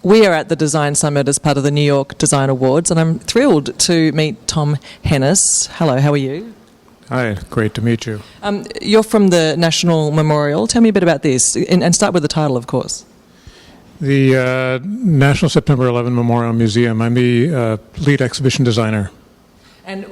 We are at the Design Summit as part of the New York Design Awards, and I'm thrilled to meet Tom Hennis. Hello, how are you? Hi, great to meet you. You're from the National Memorial. Tell me a bit about this, and start with the title, of course. The National September 11 Memorial Museum. I'm the lead exhibition designer. And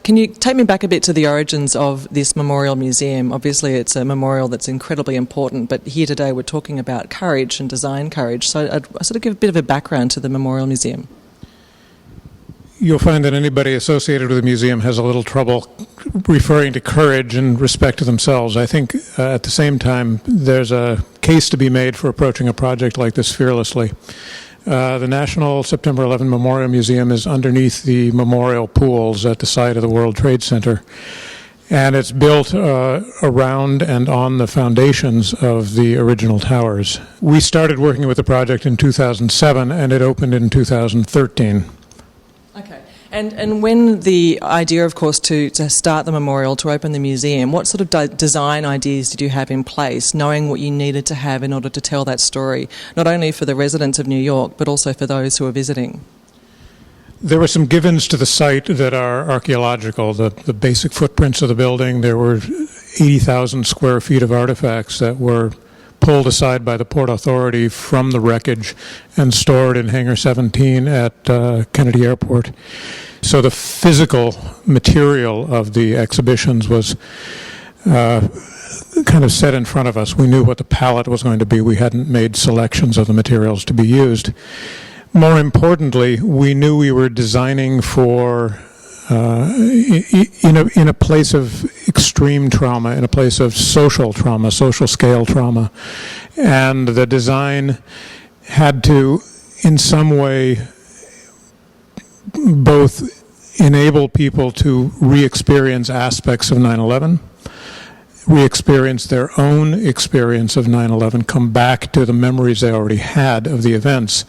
can you take me back a bit to the origins of this memorial museum? Obviously, it's a memorial that's incredibly important, but here today we're talking about courage and design courage. So I'd sort of give a bit of a background to the Memorial Museum. You'll find that anybody associated with the museum has a little trouble referring to courage in respect to themselves. I think at the same time, there's a case to be made for approaching a project like this fearlessly. The National September 11 Memorial Museum is underneath the memorial pools at the site of the World Trade Center. And it's built around and on the foundations of the original towers. We started working with the project in 2007, and it opened in 2013. Okay. And when the idea, of course, to start the memorial, to open the museum, what sort of design ideas did you have in place, knowing what you needed to have in order to tell that story, not only for the residents of New York, but also for those who are visiting? There were some givens to the site that are archaeological, the basic footprints of the building. There were 80,000 square feet of artifacts that were pulled aside by the Port Authority from the wreckage and stored in Hangar 17 at Kennedy Airport. So the physical material of the exhibitions was kind of set in front of us. We knew what the palette was going to be. We hadn't made selections of the materials to be used. More importantly, we knew we were designing for in a place of extreme trauma, in a place of social trauma, social scale trauma. And the design had to, in some way, both enable people to re-experience aspects of 9/11, re-experience their own experience of 9/11, come back to the memories they already had of the events,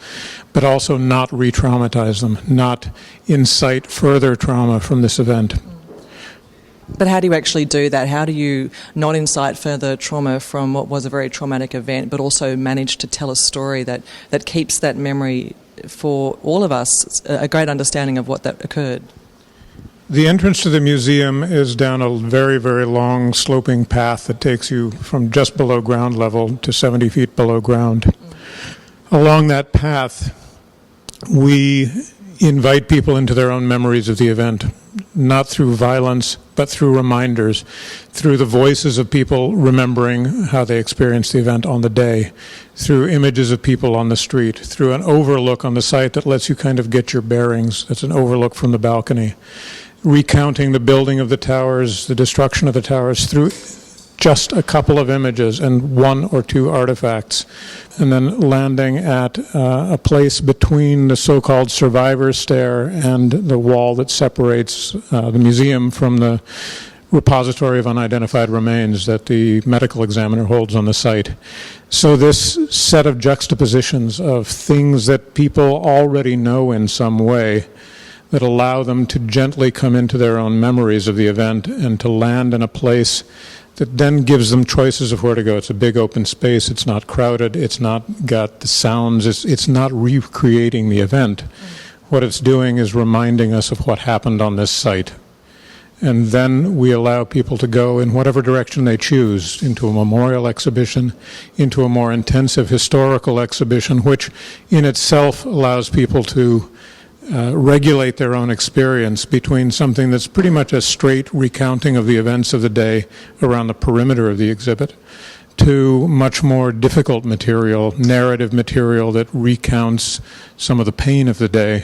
but also not re-traumatize them, not incite further trauma from this event. But how do you actually do that? How do you not incite further trauma from what was a very traumatic event, but also manage to tell a story that keeps that memory for all of us, a great understanding of what that occurred? The entrance to the museum is down a very, very long sloping path that takes you from just below ground level to 70 feet below ground. Along that path, we invite people into their own memories of the event, not through violence, but through reminders, through the voices of people remembering how they experienced the event on the day, through images of people on the street, through an overlook on the site that lets you kind of get your bearings. That's an overlook from the balcony. Recounting the building of the towers, the destruction of the towers, through just a couple of images and one or two artifacts, and then landing at a place between the so-called survivor's stair and the wall that separates the museum from the repository of unidentified remains that the medical examiner holds on the site. So this set of juxtapositions of things that people already know in some way that allow them to gently come into their own memories of the event and to land in a place that then gives them choices of where to go. It's a big open space. It's not crowded. It's not got the sounds. It's not recreating the event. What it's doing is reminding us of what happened on this site. And then we allow people to go in whatever direction they choose, into a memorial exhibition, into a more intensive historical exhibition, which in itself allows people to regulate their own experience between something that's pretty much a straight recounting of the events of the day around the perimeter of the exhibit to much more difficult material, narrative material that recounts some of the pain of the day,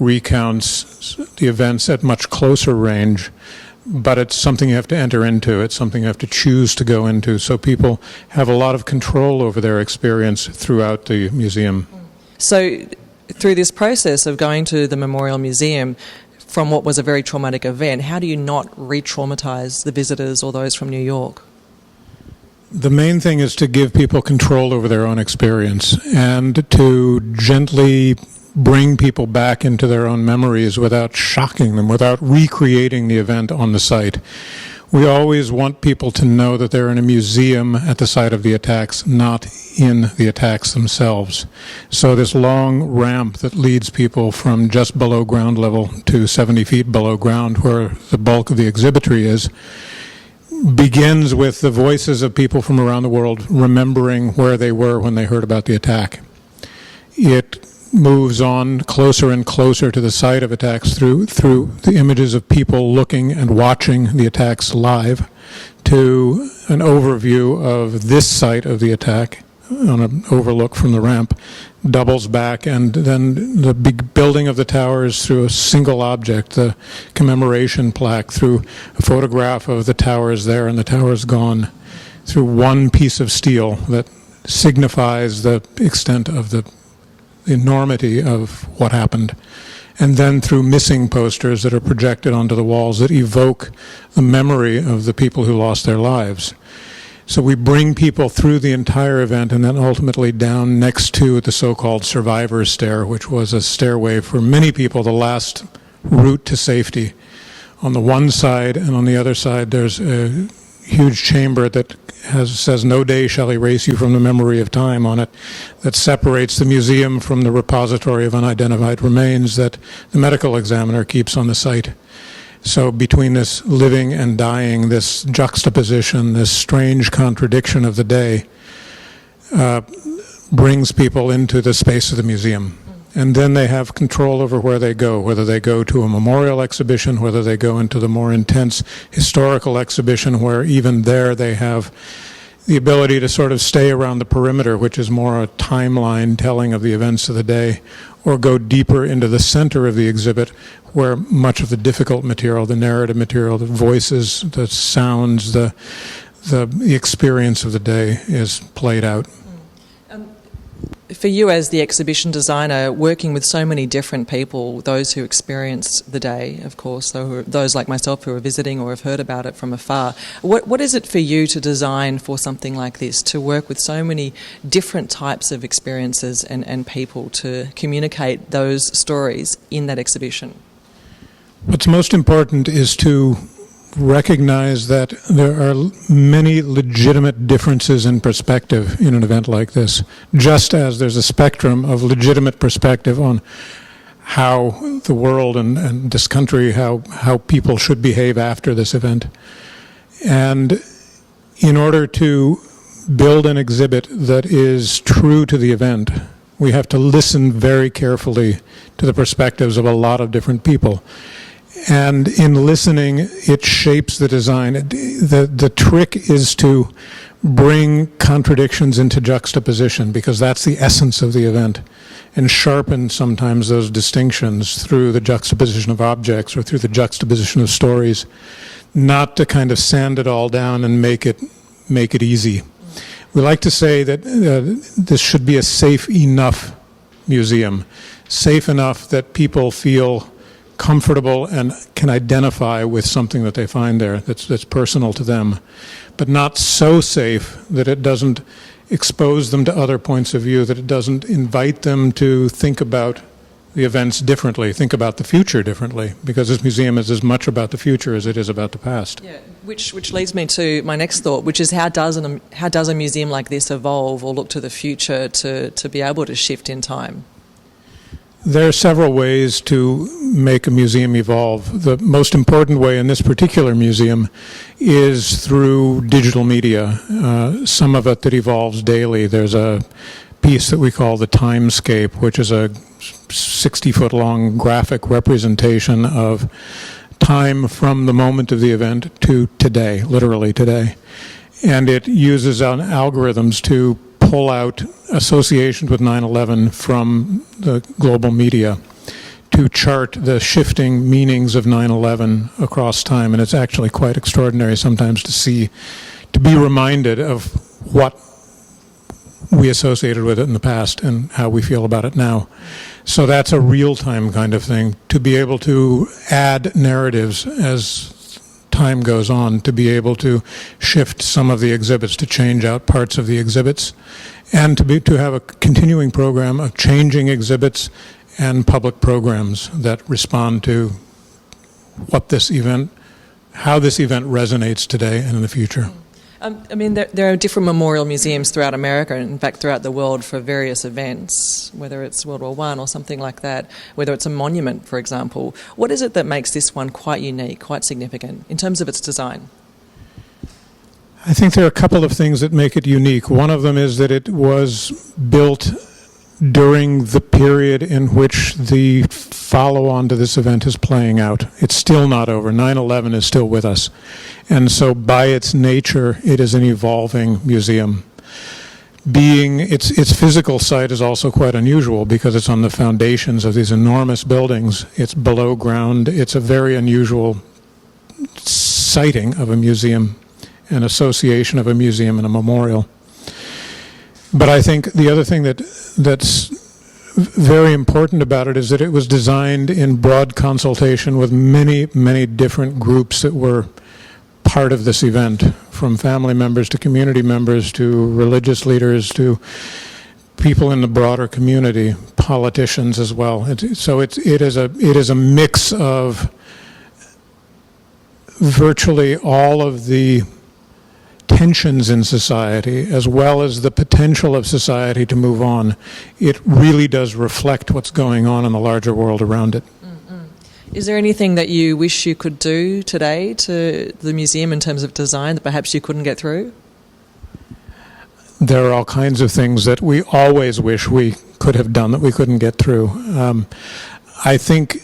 recounts the events at much closer range, but it's something you have to enter into. It's something you have to choose to go into. So people have a lot of control over their experience throughout the museum. So through this process of going to the Memorial Museum from what was a very traumatic event, how do you not re-traumatize the visitors or those from New York? The main thing is to give people control over their own experience and to gently bring people back into their own memories without shocking them, without recreating the event on the site. We always want people to know that they're in a museum at the site of the attacks, not in the attacks themselves. So this long ramp that leads people from just below ground level to 70 feet below ground, where the bulk of the exhibitry is, begins with the voices of people from around the world remembering where they were when they heard about the attack. It moves on closer and closer to the site of attacks through the images of people looking and watching the attacks live, to an overview of this site of the attack on an overlook from the ramp, doubles back, and then the big building of the towers through a single object, the commemoration plaque, through a photograph of the towers there and the towers gone, through one piece of steel that signifies the extent of the enormity of what happened, and then through missing posters that are projected onto the walls that evoke the memory of the people who lost their lives. So we bring people through the entire event and then ultimately down next to the so-called survivor's stair, which was a stairway for many people, the last route to safety. On the one side and on the other side there's a huge chamber that says "No day shall erase you from the memory of time" on it, that separates the museum from the repository of unidentified remains that the medical examiner keeps on the site. So between this living and dying, this juxtaposition, this strange contradiction of the day, brings people into the space of the museum. And then they have control over where they go, whether they go to a memorial exhibition, whether they go into the more intense historical exhibition, where even there they have the ability to sort of stay around the perimeter, which is more a timeline telling of the events of the day, or go deeper into the center of the exhibit, where much of the difficult material, the narrative material, the voices, the sounds, the experience of the day is played out. For you as the exhibition designer, working with so many different people, those who experienced the day, of course, those like myself who are visiting or have heard about it from afar, what is it for you to design for something like this, to work with so many different types of experiences and people to communicate those stories in that exhibition? What's most important is to recognize that there are many legitimate differences in perspective in an event like this, just as there's a spectrum of legitimate perspective on how the world and this country, how people should behave after this event. And in order to build an exhibit that is true to the event, we have to listen very carefully to the perspectives of a lot of different people. And in listening, it shapes the design. The trick is to bring contradictions into juxtaposition, because that's the essence of the event, and sharpen sometimes those distinctions through the juxtaposition of objects or through the juxtaposition of stories, not to kind of sand it all down and make it easy. We like to say that this should be a safe enough museum, safe enough that people feel comfortable and can identify with something that they find there that's personal to them, but not so safe that it doesn't expose them to other points of view, that it doesn't invite them to think about the events differently, think about the future differently, because this museum is as much about the future as it is about the past. Yeah, which leads me to my next thought, which is how does a museum like this evolve or look to the future to be able to shift in time? There are several ways to make a museum evolve. The most important way in this particular museum is through digital media, some of it that evolves daily. There's a piece that we call the Timescape, which is a 60-foot-long graphic representation of time from the moment of the event to today, literally today. And it uses algorithms to pull out associations with 9/11 from the global media to chart the shifting meanings of 9/11 across time. And it's actually quite extraordinary sometimes to be reminded of what we associated with it in the past and how we feel about it now. So that's a real-time kind of thing, to be able to add narratives as time goes on, to be able to shift some of the exhibits, to change out parts of the exhibits, and to have a continuing program of changing exhibits and public programs that respond to what this event how this event resonates today and in the future. I mean, there are different memorial museums throughout America, and in fact throughout the world, for various events, whether it's World War I or something like that, whether it's a monument, for example. What is it that makes this one quite unique, quite significant, in terms of its design? I think there are a couple of things that make it unique. One of them is that it was built during the period in which the follow-on to this event is playing out. It's still not over. 9/11 is still with us. And so by its nature, it is an evolving museum. Its physical site is also quite unusual because it's on the foundations of these enormous buildings. It's below ground. It's a very unusual siting of a museum, an association of a museum and a memorial. But I think the other thing that's very important about it is that it was designed in broad consultation with many, many different groups that were part of this event, from family members to community members to religious leaders to people in the broader community, politicians as well. So it is a mix of virtually all of the tensions in society, as well as the potential of society to move on. It really does reflect what's going on in the larger world around it. Is there anything that you wish you could do today to the museum in terms of design that perhaps you couldn't get through? There are all kinds of things that we always wish we could have done that we couldn't get through. I think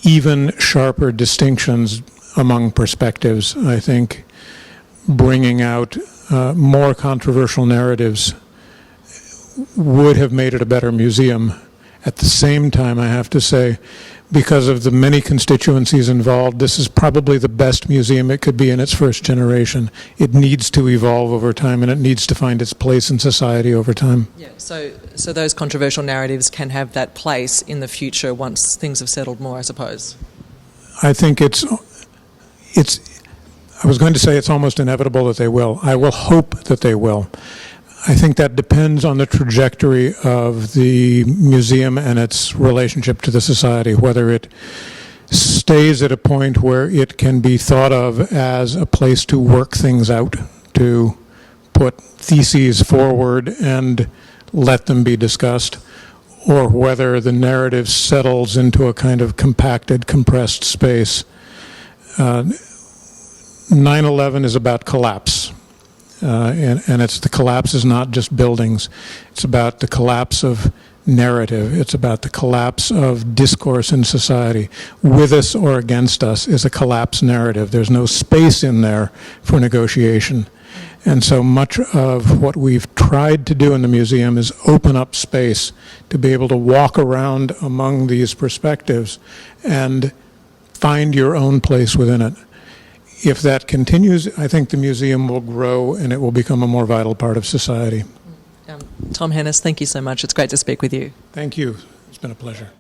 even sharper distinctions among perspectives. I think bringing out more controversial narratives would have made it a better museum. At the same time, I have to say, because of the many constituencies involved, this is probably the best museum it could be in its first generation. It needs to evolve over time, and it needs to find its place in society over time. Yeah. So those controversial narratives can have that place in the future once things have settled more, I suppose. I think I was going to say it's almost inevitable that they will. I will hope that they will. I think that depends on the trajectory of the museum and its relationship to the society, whether it stays at a point where it can be thought of as a place to work things out, to put theses forward and let them be discussed, or whether the narrative settles into a kind of compacted, compressed space. 9/11 is about collapse. And it's the collapse is not just buildings. It's about the collapse of narrative. It's about the collapse of discourse in society. With us or against us is a collapse narrative. There's no space in there for negotiation. And so much of what we've tried to do in the museum is open up space to be able to walk around among these perspectives and find your own place within it. If that continues, I think the museum will grow and it will become a more vital part of society. Tom Hennis, thank you so much. It's great to speak with you. Thank you. It's been a pleasure.